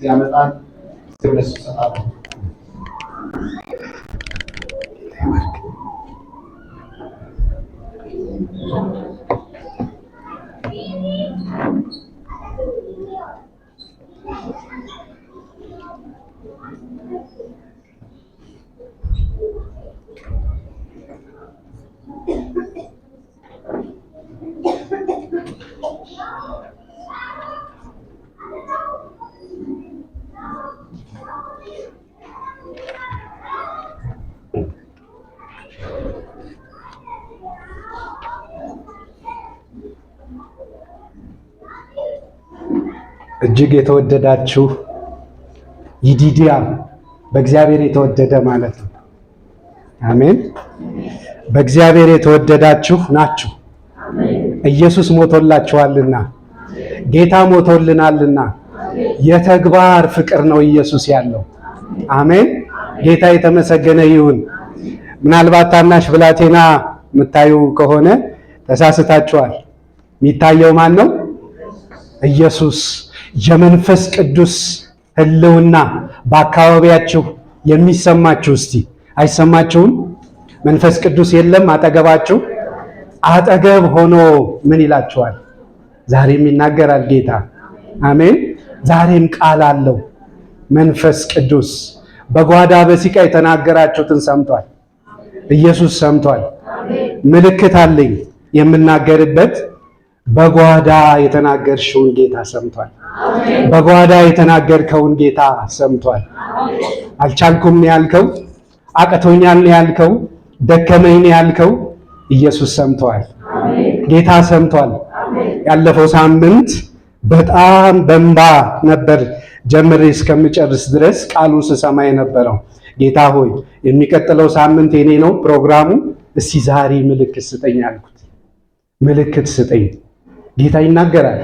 ያመጣል። ስለሱ ሰጣው እጅግ የተወደዳችሁ ይዲዲያ በእግዚአብሔር የተወደደ ማለት ነው። አሜን። በእግዚአብሔር የተወደዳችሁ ናችሁ። ኢየሱስ ሞቶላችኋልና፣ ጌታ ሞቶልናልና የተግባር ፍቅር ነው ኢየሱስ ያለው። አሜን። ጌታ የተመሰገነ ይሁን። ምናልባት ታናሽ ብላቴና የምታዩ ከሆነ ተሳስታችኋል። የሚታየው ማን ነው? ኢየሱስ። የመንፈስ ቅዱስ ህልውና በአካባቢያችሁ የሚሰማችሁ እስቲ አይሰማችሁም? መንፈስ ቅዱስ የለም አጠገባችሁ? አጠገብ ሆኖ ምን ይላችኋል? ዛሬም ይናገራል ጌታ። አሜን። ዛሬም ቃል አለው መንፈስ ቅዱስ። በጓዳ በሲቃ የተናገራችሁትን ሰምቷል ኢየሱስ፣ ሰምቷል። ምልክት አለኝ የምናገርበት። በጓዳ የተናገርሽውን ጌታ ሰምቷል። በጓዳ የተናገርከውን ጌታ ሰምቷል። አልቻልኩም ያልከው፣ አቅቶኛል ያልከው፣ ደከመኝ ያልከው ኢየሱስ ሰምቷል። ጌታ ሰምቷል። ያለፈው ሳምንት በጣም በእንባ ነበር ጀምሬ እስከምጨርስ ድረስ ቃሉን ስሰማ የነበረው። ጌታ ሆይ የሚቀጥለው ሳምንት የኔ ነው ፕሮግራሙ፣ እስቲ ዛሬ ምልክት ስጠኝ አልኩት። ምልክት ስጠኝ። ጌታ ይናገራል፣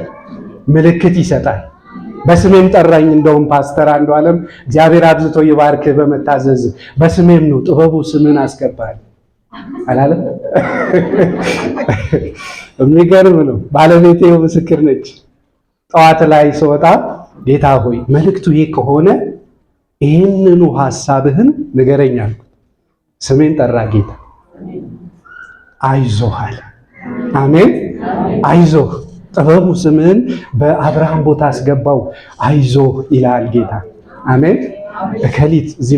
ምልክት ይሰጣል። በስሜም ጠራኝ። እንደውም ፓስተር አንዱ ዓለም እግዚአብሔር አብዝቶ ይባርክ በመታዘዝ በስሜም ነው ጥበቡ ስምን አስገባል አላለም? የሚገርም ነው። ባለቤቴ ምስክር ነች። ጠዋት ላይ ስወጣ ጌታ ሆይ መልእክቱ ይሄ ከሆነ ይህንኑ ሐሳብህን ንገረኝ አልኩት። ስሜን ጠራ ጌታ። አይዞህ አለ። አሜን። አይዞህ፣ ጥበቡ ስምህን በአብርሃም ቦታ አስገባው። አይዞህ ይላል ጌታ። አሜን። እከሊት እዚህ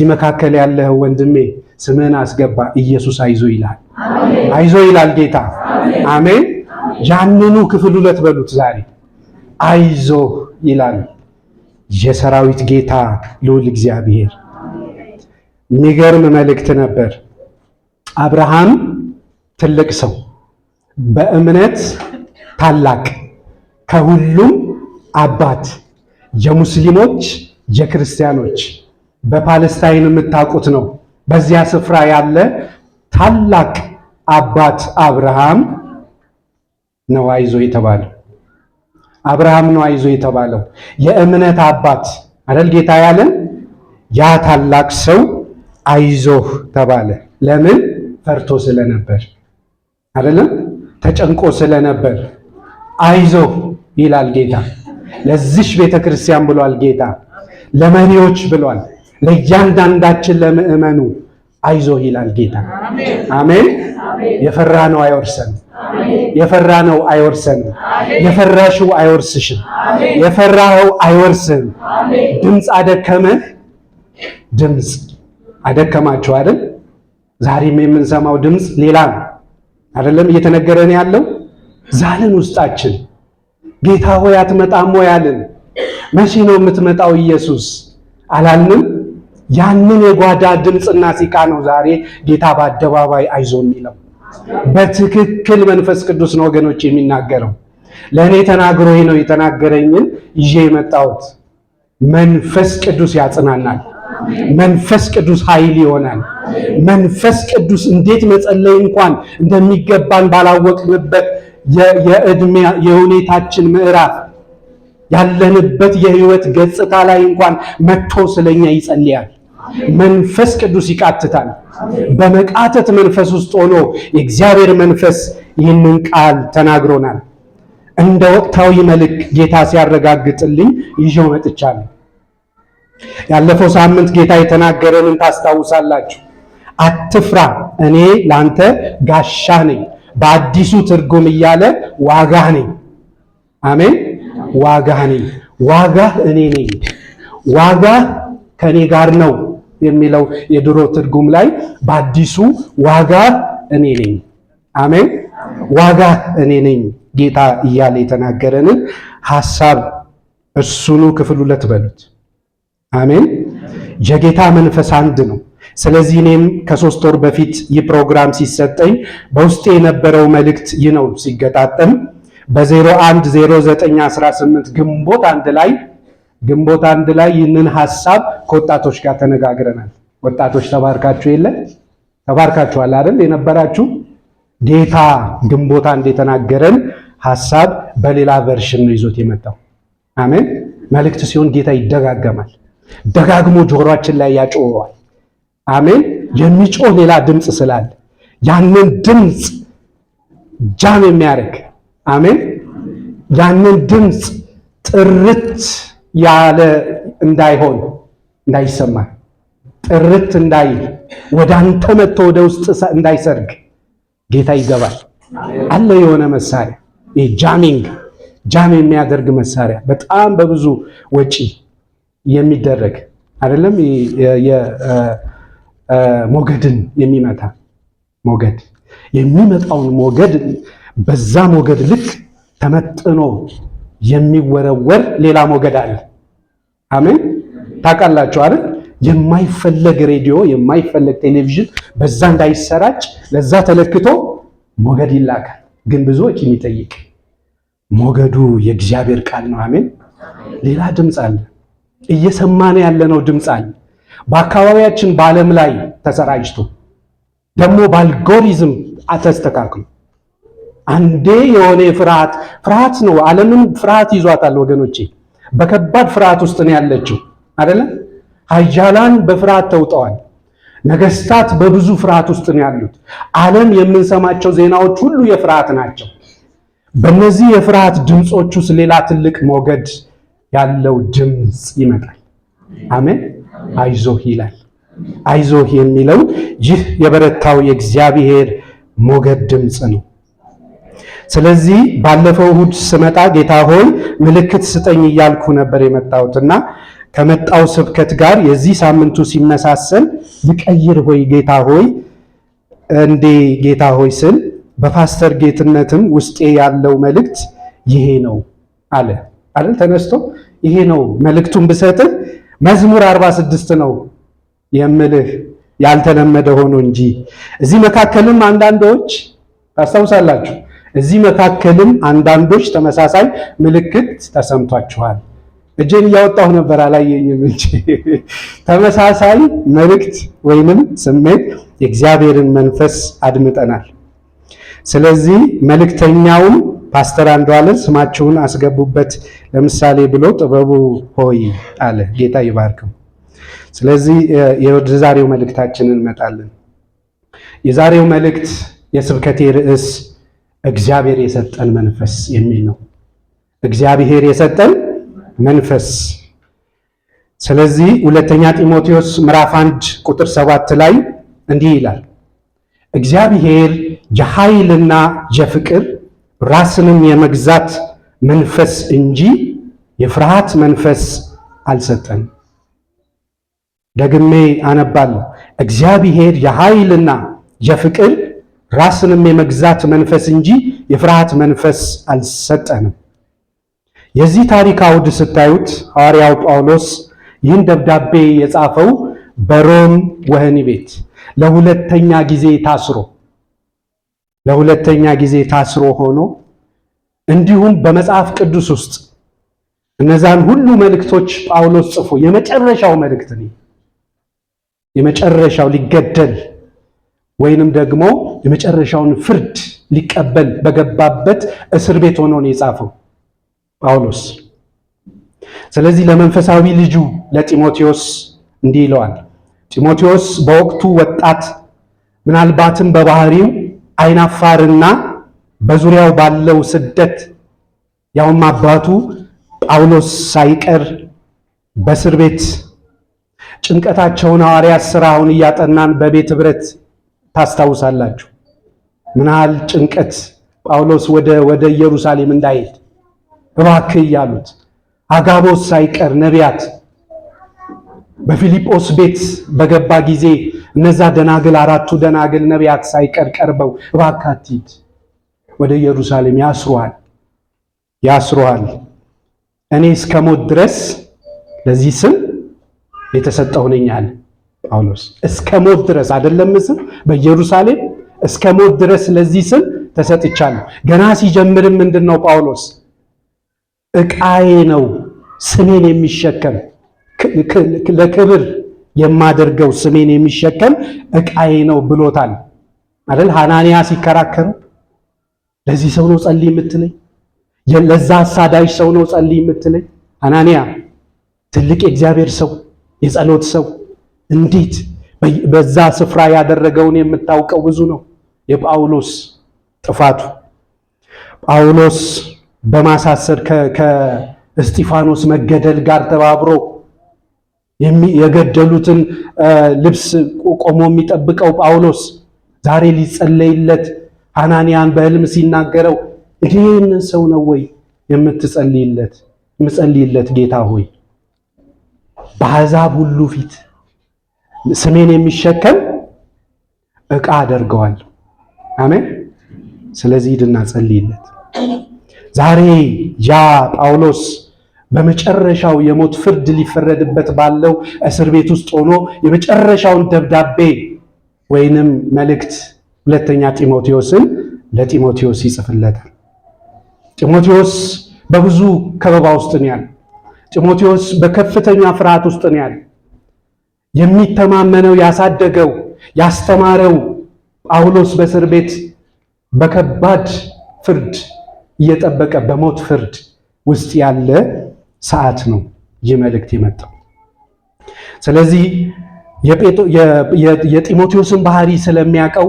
መካከል ያለው ወንድሜ ስምህን አስገባ። ኢየሱስ አይዞህ ይላል። አይዞህ ይላል ጌታ። አሜን። ያንኑ ክፍል 2 በሉት ዛሬ። አይዞህ ይላል የሰራዊት ጌታ ልዑል እግዚአብሔር። የሚገርም መልእክት ነበር። አብርሃም ትልቅ ሰው፣ በእምነት ታላቅ፣ ከሁሉም አባት፣ የሙስሊሞች የክርስቲያኖች፣ በፓለስታይን የምታውቁት ነው። በዚያ ስፍራ ያለ ታላቅ አባት አብርሃም ነው አይዞ የተባለው። አብርሃም ነው አይዞ የተባለው። የእምነት አባት አይደል ጌታ ያለን? ያ ታላቅ ሰው አይዞህ ተባለ። ለምን? ፈርቶ ስለነበር አይደለም? ተጨንቆ ስለነበር አይዞህ ይላል ጌታ። ለዚሽ ቤተክርስቲያን ብሏል ጌታ። ለመሪዎች ብሏል። ለእያንዳንዳችን ለምእመኑ አይዞህ ይላል ጌታ። አሜን። የፈራነው አይወርሰንም። የፈራነው አይወርሰንም። የፈራሽው አይወርስሽም። የፈራኸው አይወርስም። ድምፅ አደከመህ፣ ድምፅ አደከማችሁ አይደል? ዛሬም የምንሰማው ድምፅ ሌላ ነው አይደለም? እየተነገረን ያለው ዛልን ውስጣችን። ጌታ ሆይ አትመጣም ወይ አልን። መቼ ነው የምትመጣው ኢየሱስ አላልንም? ያንን የጓዳ ድምፅና ሲቃ ነው ዛሬ ጌታ በአደባባይ አይዞ የሚለው። በትክክል መንፈስ ቅዱስ ነው ወገኖች የሚናገረው። ለእኔ ተናግሮ ነው የተናገረኝን ይዤ የመጣሁት። መንፈስ ቅዱስ ያጽናናል። መንፈስ ቅዱስ ኃይል ይሆናል። መንፈስ ቅዱስ እንዴት መጸለይ እንኳን እንደሚገባን ባላወቅንበት የእድሜ የሁኔታችን ምዕራፍ ያለንበት የህይወት ገጽታ ላይ እንኳን መጥቶ ስለኛ ይጸልያል። መንፈስ ቅዱስ ይቃትታል። በመቃተት መንፈስ ውስጥ ሆኖ የእግዚአብሔር መንፈስ ይህንን ቃል ተናግሮናል። እንደ ወቅታዊ መልክ ጌታ ሲያረጋግጥልኝ ይዤው መጥቻለሁ። ያለፈው ሳምንት ጌታ የተናገረንን ታስታውሳላችሁ። አትፍራ፣ እኔ ላንተ ጋሻ ነኝ። በአዲሱ ትርጉም እያለ ዋጋህ ነኝ። አሜን። ዋጋህ ነኝ። ዋጋህ እኔ ነኝ። ዋጋህ ከኔ ጋር ነው የሚለው የድሮ ትርጉም ላይ፣ በአዲሱ ዋጋህ እኔ ነኝ። አሜን። ዋጋህ እኔ ነኝ ጌታ እያለ የተናገረንን ሐሳብ እሱኑ ክፍል 2 በሉት። አሜን። የጌታ መንፈስ አንድ ነው። ስለዚህ እኔም ከ3 ወር በፊት ይህ ፕሮግራም ሲሰጠኝ በውስጤ የነበረው መልእክት ይህ ነው። ሲገጣጠም በ01/09/18 ግንቦት አንድ ላይ ይህንን ሐሳብ ከወጣቶች ጋር ተነጋግረናል። ወጣቶች ተባርካችሁ የለ? ተባርካችኋል አይደል? የነበራችሁ ጌታ ግንቦት አንድ የተናገረን ሐሳብ በሌላ ቨርሽን ነው ይዞት የመጣው። አሜን። መልእክት ሲሆን ጌታ ይደጋገማል። ደጋግሞ ጆሮአችን ላይ ያጮዋል። አሜን። የሚጮህ ሌላ ድምፅ ስላለ ያንን ድምፅ ጃም የሚያደርግ አሜን፣ ያንን ድምፅ ጥርት ያለ እንዳይሆን እንዳይሰማ፣ ጥርት እንዳይል፣ ወደ አንተ መጥቶ ወደ ውስጥ እንዳይሰርግ ጌታ ይገባል። አለ የሆነ መሳሪያ፣ ጃም የሚያደርግ መሳሪያ፣ በጣም በብዙ ወጪ የሚደረግ አይደለም። ሞገድን የሚመታ ሞገድ የሚመጣውን ሞገድ በዛ ሞገድ ልክ ተመጥኖ የሚወረወር ሌላ ሞገድ አለ። አሜን። ታውቃላችሁ አይደል? የማይፈለግ ሬዲዮ፣ የማይፈለግ ቴሌቪዥን በዛ እንዳይሰራጭ ለዛ ተለክቶ ሞገድ ይላካል። ግን ብዙዎች የሚጠይቅ ሞገዱ የእግዚአብሔር ቃል ነው። አሜን። ሌላ ድምፅ አለ፣ እየሰማን ያለነው ድምፅ አለ። በአካባቢያችን በዓለም ላይ ተሰራጭቶ ደግሞ በአልጎሪዝም ተስተካክሎ አንዴ የሆነ ፍርሃት ነው። ዓለምን ፍርሃት ይዟታል ወገኖቼ። በከባድ ፍርሃት ውስጥ ነው ያለችው አይደለም? ኃያላን በፍርሃት ተውጠዋል። ነገስታት በብዙ ፍርሃት ውስጥ ነው ያሉት። ዓለም የምንሰማቸው ዜናዎች ሁሉ የፍርሃት ናቸው። በእነዚህ የፍርሃት ድምፆች ውስጥ ሌላ ትልቅ ሞገድ ያለው ድምፅ ይመጣል። አሜን። አይዞህ ይላል። አይዞህ የሚለው ይህ የበረታው የእግዚአብሔር ሞገድ ድምፅ ነው። ስለዚህ ባለፈው እሑድ ስመጣ ጌታ ሆይ ምልክት ስጠኝ እያልኩ ነበር የመጣሁትና ከመጣው ስብከት ጋር የዚህ ሳምንቱ ሲመሳሰል ይቀይር ሆይ ጌታ ሆይ እንዴ ጌታ ሆይ ስል በፓስተር ጌትነትም ውስጤ ያለው መልእክት ይሄ ነው አለ አይደል? ተነስቶ ይሄ ነው መልእክቱን ብሰጥህ መዝሙር 46 ነው የምልህ ያልተለመደ ሆኖ እንጂ። እዚህ መካከልም አንዳንዶች ታስታውሳላችሁ፣ እዚህ መካከልም አንዳንዶች ተመሳሳይ ምልክት ተሰምቷችኋል። እጄን እያወጣሁ ነበር አላየኝም እንጂ ተመሳሳይ መልእክት ወይንም ስሜት የእግዚአብሔርን መንፈስ አድምጠናል። ስለዚህ መልእክተኛውም ፓስተር አንዷለም ስማችሁን አስገቡበት ለምሳሌ ብሎ ጥበቡ ሆይ አለ። ጌታ ይባርከው። ስለዚህ የዛሬው መልእክታችንን እንመጣለን። የዛሬው መልእክት የስብከቴ ርዕስ እግዚአብሔር የሰጠን መንፈስ የሚል ነው። እግዚአብሔር የሰጠን መንፈስ። ስለዚህ ሁለተኛ ጢሞቴዎስ ምዕራፍ 1 ቁጥር 7 ላይ እንዲህ ይላል፣ እግዚአብሔር የኃይልና የፍቅር ራስንም የመግዛት መንፈስ እንጂ የፍርሃት መንፈስ አልሰጠንም። ደግሜ አነባለሁ። እግዚአብሔር የኃይልና የፍቅር ራስንም የመግዛት መንፈስ እንጂ የፍርሃት መንፈስ አልሰጠንም። የዚህ ታሪክ አውድ ስታዩት ሐዋርያው ጳውሎስ ይህን ደብዳቤ የጻፈው በሮም ወህኒ ቤት ለሁለተኛ ጊዜ ታስሮ ሆኖ እንዲሁም በመጽሐፍ ቅዱስ ውስጥ እነዛን ሁሉ መልእክቶች ጳውሎስ ጽፎ የመጨረሻው መልእክት ነው። የመጨረሻው ሊገደል ወይንም ደግሞ የመጨረሻውን ፍርድ ሊቀበል በገባበት እስር ቤት ሆኖ ነው የጻፈው ጳውሎስ። ስለዚህ ለመንፈሳዊ ልጁ ለጢሞቴዎስ እንዲህ ይለዋል። ጢሞቴዎስ በወቅቱ ወጣት፣ ምናልባትም በባህሪው አይናፋርና በዙሪያው ባለው ስደት ያውም አባቱ ጳውሎስ ሳይቀር በእስር ቤት ጭንቀታቸውን ሐዋርያት ሥራውን እያጠናን በቤት ኅብረት ታስታውሳላችሁ። ምን ያህል ጭንቀት ጳውሎስ ወደ ኢየሩሳሌም እንዳይሄድ እባክህ እያሉት፣ አጋቦስ ሳይቀር ነቢያት በፊልጶስ ቤት በገባ ጊዜ እነዛ ደናግል 4ቱ ደናግል ነቢያት ሳይቀር ቀርበው እባክህ አትሂድ ወደ ኢየሩሳሌም ያስሩሃል፣ እኔ እስከ ሞት ድረስ ለዚህ ስም የተሰጠሁ ነኝ አለ ጳውሎስ። እስከ ሞት ድረስ አይደለም ስም በኢየሩሳሌም እስከ ሞት ድረስ ለዚህ ስም ተሰጥቻለሁ። ገና ሲጀምርም ምንድነው ጳውሎስ ዕቃዬ ነው ስሜን የሚሸከም ለክብር የማደርገው ስሜን የሚሸከም ዕቃዬ ነው ብሎታል አይደል? ሐናንያ ሲከራከሩ ለዚህ ሰው ነው ጸልይ የምትለኝ? ለዛ አሳዳጅ ሰው ነው ጸልይ የምትለኝ? ሐናንያ ትልቅ የእግዚአብሔር ሰው የጸሎት ሰው እንዴት በዛ ስፍራ ያደረገውን የምታውቀው ብዙ ነው። የጳውሎስ ጥፋቱ ጳውሎስ በማሳሰር ከእስጢፋኖስ መገደል ጋር ተባብሮ የገደሉትን ልብስ ቆሞ የሚጠብቀው ጳውሎስ ዛሬ ሊጸለይለት ሐናንያን በሕልም ሲናገረው ይህን ሰው ነው ወይ የምጸልይለት ጌታ ሆይ በአሕዛብ ሁሉ ፊት ስሜን የሚሸከም ዕቃ አደርገዋለሁ። አሜን። ስለዚህ ሂድና ጸልይለት። ዛሬ ያ ጳውሎስ በመጨረሻው የሞት ፍርድ ሊፈረድበት ባለው እስር ቤት ውስጥ ሆኖ የመጨረሻውን ደብዳቤ ወይንም መልእክት ሁለተኛ ጢሞቴዎስን ለጢሞቴዎስ ይጽፍለታል። ጢሞቴዎስ በብዙ ከበባ ውስጥ ነው ያለው። ጢሞቴዎስ በከፍተኛ ፍርሃት ውስጥ ነው ያለው። የሚተማመነው ያሳደገው ያስተማረው ጳውሎስ በእስር ቤት በከባድ ፍርድ እየጠበቀ በሞት ፍርድ ውስጥ ያለ ሰዓት ነው ይህ መልእክት የመጣው። ስለዚህ የጢሞቴዎስን ባህሪ ስለሚያውቀው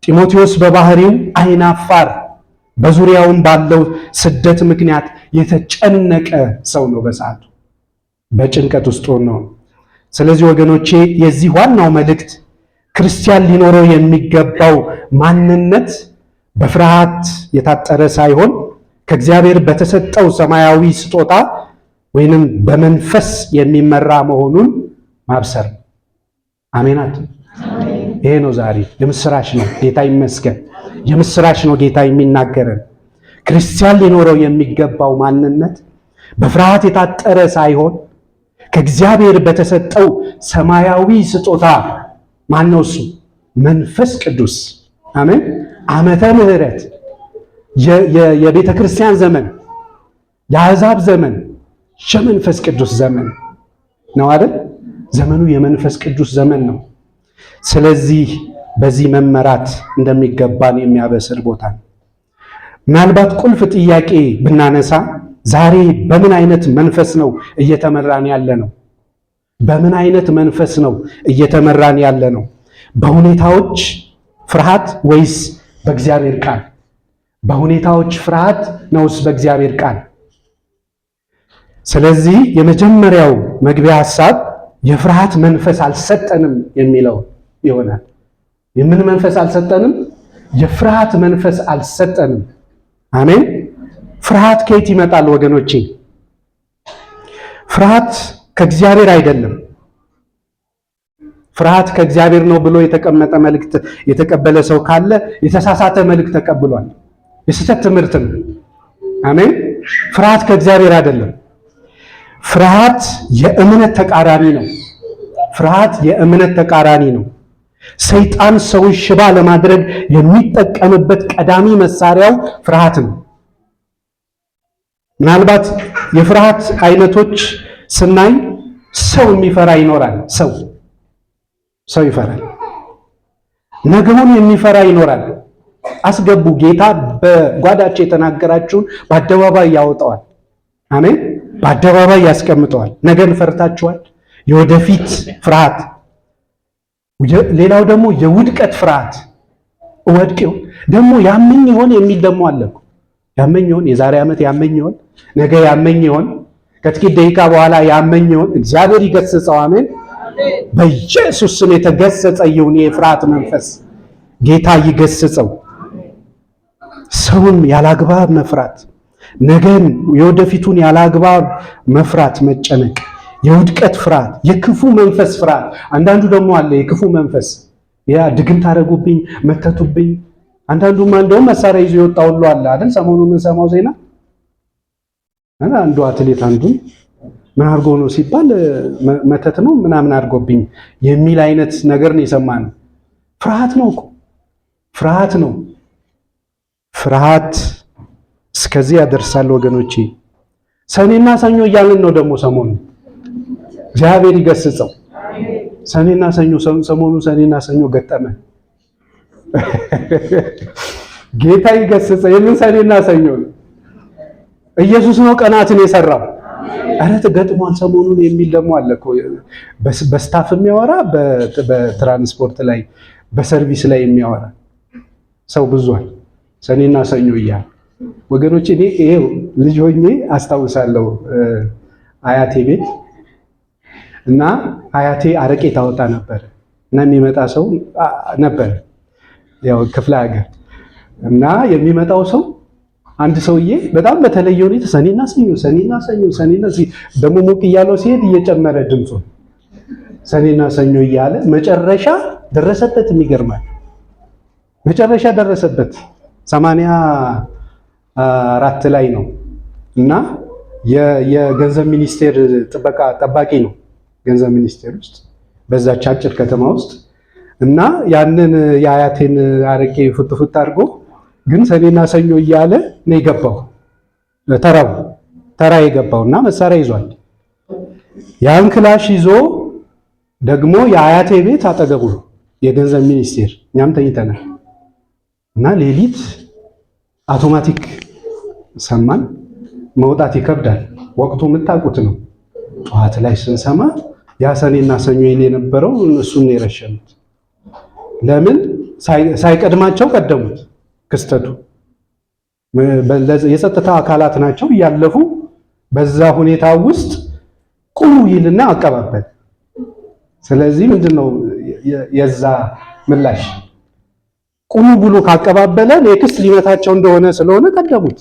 ጢሞቴዎስ በባህሪው አይናፋር፣ በዙሪያውም ባለው ስደት ምክንያት የተጨነቀ ሰው ነው። በሰዓቱ በጭንቀት ውስጥ ነው። ስለዚህ ወገኖቼ የዚህ ዋናው መልእክት ክርስቲያን ሊኖረው የሚገባው ማንነት በፍርሃት የታጠረ ሳይሆን ከእግዚአብሔር በተሰጠው ሰማያዊ ስጦታ ወይንም በመንፈስ የሚመራ መሆኑን ማብሰር። አሜናት። ይሄ ነው ዛሬ የምስራች ነው። ጌታ ይመስገን። የምስራች ነው ጌታ የሚናገረን። ክርስቲያን ሊኖረው የሚገባው ማንነት በፍርሃት የታጠረ ሳይሆን ከእግዚአብሔር በተሰጠው ሰማያዊ ስጦታ ማነው እሱ? መንፈስ ቅዱስ። አሜን። ዓመተ ምሕረት የቤተ ክርስቲያን ዘመን፣ የአሕዛብ ዘመን የመንፈስ ቅዱስ ዘመን ነው አይደል? ዘመኑ የመንፈስ ቅዱስ ዘመን ነው። ስለዚህ በዚህ መመራት እንደሚገባን የሚያበስር ቦታ ነው። ምናልባት ቁልፍ ጥያቄ ብናነሳ ዛሬ በምን አይነት መንፈስ ነው እየተመራን ያለ ነው? በምን አይነት መንፈስ ነው እየተመራን ያለ ነው? በሁኔታዎች ፍርሃት ወይስ በእግዚአብሔር ቃል? በሁኔታዎች ፍርሃት ነውስ በእግዚአብሔር ቃል? ስለዚህ የመጀመሪያው መግቢያ ሐሳብ የፍርሃት መንፈስ አልሰጠንም የሚለው ይሆናል። የምን መንፈስ አልሰጠንም? የፍርሃት መንፈስ አልሰጠንም። አሜን። ፍርሃት ከየት ይመጣል ወገኖቼ? ፍርሃት ከእግዚአብሔር አይደለም። ፍርሃት ከእግዚአብሔር ነው ብሎ የተቀመጠ መልእክት የተቀበለ ሰው ካለ የተሳሳተ መልእክት ተቀብሏል። የስህተት ትምህርት ነው። አሜን። ፍርሃት ከእግዚአብሔር አይደለም። ፍርሃት የእምነት ተቃራኒ ነው። ፍርሃት የእምነት ተቃራኒ ነው። ሰይጣን ሰውን ሽባ ለማድረግ የሚጠቀምበት ቀዳሚ መሳሪያው ፍርሃት ነው። ምናልባት የፍርሃት አይነቶች ስናይ ሰው የሚፈራ ይኖራል። ሰው ይፈራል። ነገሩን የሚፈራ ይኖራል። አስገቡ። ጌታ በጓዳቸው የተናገራችሁን በአደባባይ ያወጣዋል። አሜን። በአደባባይ ያስቀምጠዋል። ነገን ፈርታችኋል። የወደፊት ፍርሃት። ሌላው ደግሞ የውድቀት ፍርሃት። እወድቅ ደግሞ ያምን ይሆን የሚል ደግሞ አለ። ያመኘውን የዛሬ ዓመት ያመኘውን ነገ ያመኘውን ከጥቂት ደቂቃ በኋላ ያመኘውን እግዚአብሔር ይገስጸው። አሜን። በኢየሱስ ስም የተገሰጸ ይሁን የፍርሃት መንፈስ ጌታ ይገስጸው። ሰውን ያላግባብ መፍራት፣ ነገን የወደፊቱን ያላግባብ መፍራት፣ መጨነቅ፣ የውድቀት ፍርሃት፣ የክፉ መንፈስ ፍርሃት። አንዳንዱ ደግሞ አለ የክፉ መንፈስ ያ ድግምት አደረጉብኝ፣ መተቱብኝ። አንዳንዱማ እንደውም መሳሪያ ይዞ የወጣው ሁሉ አለ አይደል? ሰሞኑን የምንሰማው ዜና አንዱ አትሌት አንዱን ምን አድርጎ ነው ሲባል መተት ነው ምናምን አድርጎብኝ የሚል አይነት ነገር ነው የሰማነው። ፍርሃት ነው እኮ ፍርሃት ነው። ፍርሃት እስከዚህ ያደርሳል ወገኖቼ። ሰኔና ሰኞ እያልን ነው ደግሞ ሰሞኑ እግዚአብሔር ይገስጸው። ሰኔና ሰኞ ሰሞኑ ሰኔና ሰኞ ገጠመ። ጌታ ይገስጸው። የምን ሰኔና ሰኞ ነው? ኢየሱስ ነው ቀናትን የሰራው። ኧረ ተገጥሟል ሰሞኑን የሚል ደግሞ አለ እኮ በስታፍ የሚያወራ በትራንስፖርት ላይ በሰርቪስ ላይ የሚያወራ ሰው ብዙል። ሰኔና ሰኞ እያለ ወገኖች፣ እኔ ይሄው ልጅ ሆኜ አስታውሳለሁ አያቴ ቤት እና አያቴ አረቄ ታወጣ ነበር እና የሚመጣ ሰው ነበር ያው ክፍለ ሀገር እና የሚመጣው ሰው አንድ ሰውዬ በጣም በተለየ ሁኔታ ሰኔና ሰኞ ሰኔና ሰኞ ሰኔና ደግሞ ሞቅ እያለው ሲሄድ እየጨመረ ድምፁ ሰኔና ሰኞ እያለ መጨረሻ ደረሰበት። የሚገርማል መጨረሻ ደረሰበት 84 ላይ ነው እና የገንዘብ ሚኒስቴር ጠባቂ ነው ገንዘብ ሚኒስቴር ውስጥ በዛች አጭር ከተማ ውስጥ እና ያንን የአያቴን አረቄ ፍትፍት አድርጎ ግን ሰኔና ሰኞ እያለ ነው የገባው። ተራ የገባውና መሳሪያ ይዟል። ያን ክላሽ ይዞ ደግሞ የአያቴ ቤት አጠገቡ ነው የገንዘብ ሚኒስቴር። እኛም ተኝተናል እና ሌሊት አውቶማቲክ ሰማን። መውጣት ይከብዳል። ወቅቱ የምታውቁት ነው። ጠዋት ላይ ስንሰማ ያ ሰኔና ሰኞ የነበረው እሱን የረሸኑት። ለምን ሳይቀድማቸው ቀደሙት? ክስተቱ የጸጥታ አካላት ናቸው እያለፉ በዛ ሁኔታ ውስጥ ቁሙ ይልና አቀባበል። ስለዚህ ምንድነው የዛ ምላሽ? ቁሙ ብሎ ካቀባበለ ኔክስት ሊመታቸው እንደሆነ ስለሆነ ቀደሙት።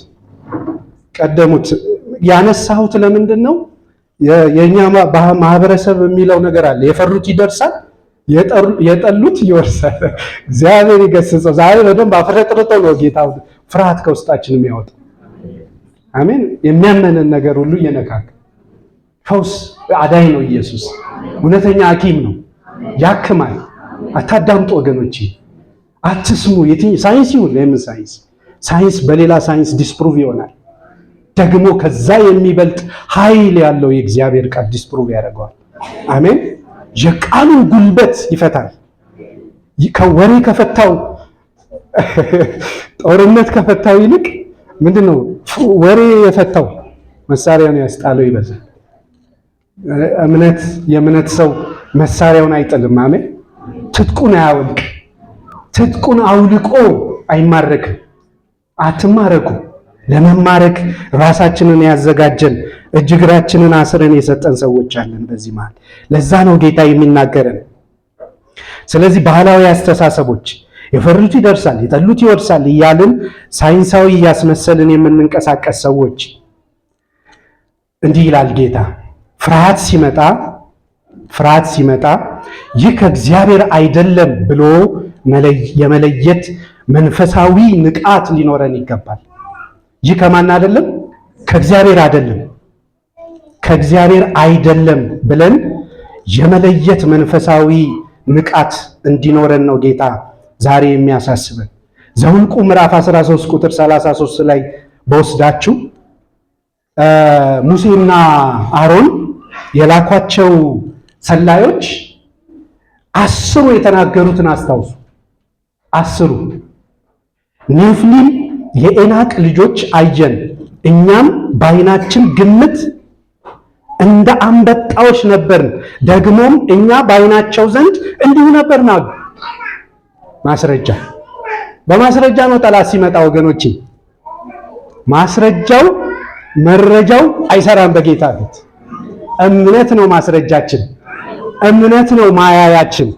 ያነሳሁት ለምንድን ነው? የኛ ማህበረሰብ የሚለው ነገር አለ። የፈሩት ይደርሳል፣ የጠሉት ይወርሳል። እግዚአብሔር ይገስጸው። ዛሬ በደንብ አፍረጥርጠው ነው ጌታ ፍርሃት ከውስጣችን የሚያወጣ። አሜን። የሚያመንን ነገር ሁሉ እየነካክ ፈውስ አዳኝ ነው ኢየሱስ። እውነተኛ ሐኪም ነው፣ ያክማል። አታዳምጡ ወገኖቼ፣ አትስሙ። የትኛው ሳይንስ ይሁን ለምን ሳይንስ በሌላ ሳይንስ ዲስፕሩቭ ይሆናል። ደግሞ ከዛ የሚበልጥ ኃይል ያለው የእግዚአብሔር ቃል ዲስፕሩቭ ያደርገዋል። አሜን። የቃሉን ጉልበት ይፈታል። ከወሬ ከፈታው ጦርነት ከፈታው ይልቅ ምንድነው ወሬ የፈታው መሳሪያውን ያስጣለው ይበዛል። የእምነት ሰው መሳሪያውን አይጥልም። አሜን። ትጥቁን አያወልቅ። ትጥቁን አውልቆ አይማረክም። አትማረኩ። ለመማረክ ራሳችንን ያዘጋጀን እጅ እግራችንን አስረን የሰጠን ሰዎች አለን በዚህ መሃል። ለዛ ነው ጌታ የሚናገረን። ስለዚህ ባህላዊ አስተሳሰቦች የፈሩት ይደርሳል፣ የጠሉት ይወርሳል እያልን ሳይንሳዊ እያስመሰልን የምንንቀሳቀስ ሰዎች፣ እንዲህ ይላል ጌታ፣ ፍርሃት ሲመጣ ይህ ከእግዚአብሔር አይደለም ብሎ የመለየት መንፈሳዊ ንቃት ሊኖረን ይገባል። ይህ ከማን አይደለም? ከእግዚአብሔር አይደለም። ከእግዚአብሔር አይደለም ብለን የመለየት መንፈሳዊ ንቃት እንዲኖረን ነው ጌታ ዛሬ የሚያሳስበን። ዘኍልቍ ምዕራፍ 13 ቁጥር 33 ላይ በወስዳችሁ ሙሴና አሮን የላኳቸው ሰላዮች 10 የተናገሩትን አስታውሱ። 10 ኔፍሊም የኤናቅ ልጆች አየን፣ እኛም በዓይናችን ግምት እንደ አንበጣዎች ነበርን፣ ደግሞም እኛ በዓይናቸው ዘንድ እንዲሁ ነበርን አሉ። ማስረጃ በማስረጃ ነው ጠላት ሲመጣ ወገኖቼ። ማስረጃው መረጃው አይሰራም በጌታ ፊት። እምነት ነው ማስረጃችን፣ እምነት ነው ማያያችን።